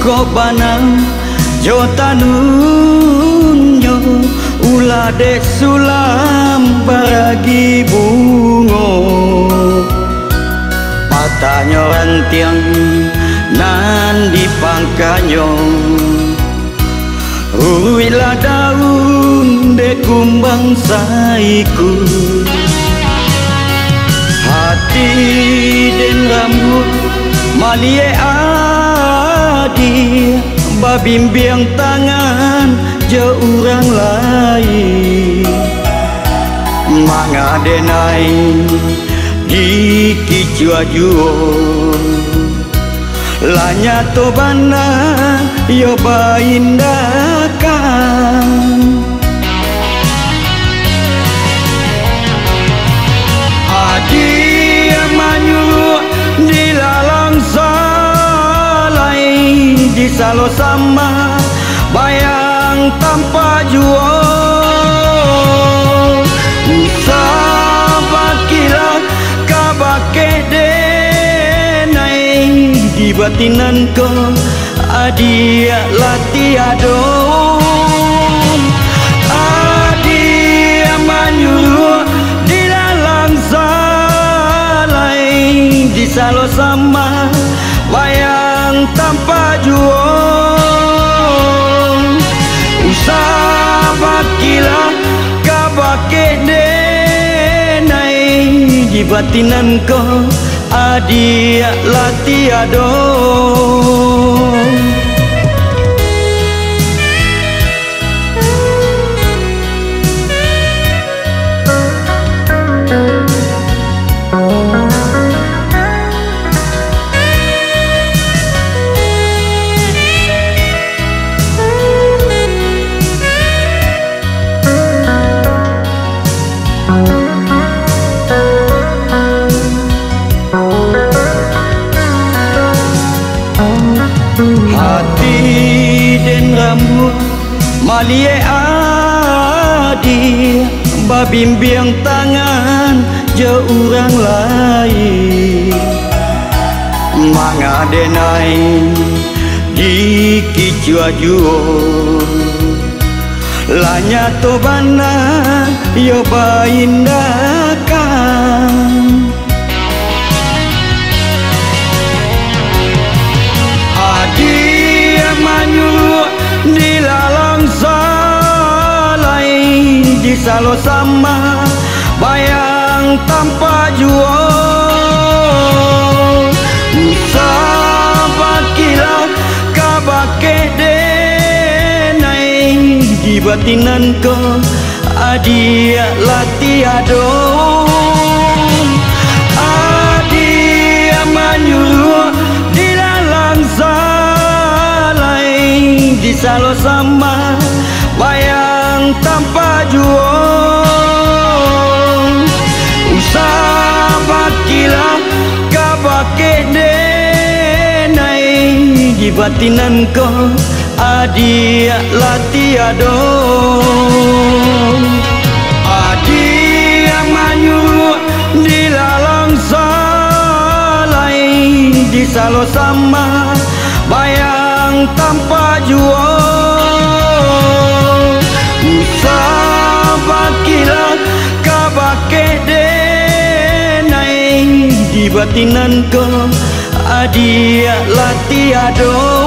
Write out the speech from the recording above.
banang jotanunyo ulah dek sulam baragi bungo patahnya rantiang nan dipangkanyo uwilah daun dek kumbang saiku hati dan rambut malie adi babimbiang tangan je urang lain mangadenai di kicuajuo lanya tobana yo baindakan adi manyu dilalang salai di salo sama bayang tanpa juo sabakila kabake denai di batinan ko adia latiado adia manyu dilalang salai di salo sama bayang tanpa juong usabakila kabake denai di batinan ko adia latiado hati dan rambut malie adi babimbiang tangan je urang lain mangadenai di kicuajuo lanya tobana yo baindakan adia manyu dilalang salai di salo sama bayang tanpa juo sabakila kabake denai di batinan ko adia latiado adia manyu dilalang salai di salo sama bayang tanpa juong usabakila kabake denai di batinan ko adia latiado adia manyu dilalang salai di salo sama bayang tanpa juong usabakila kabake denai di batinan ko adia latiado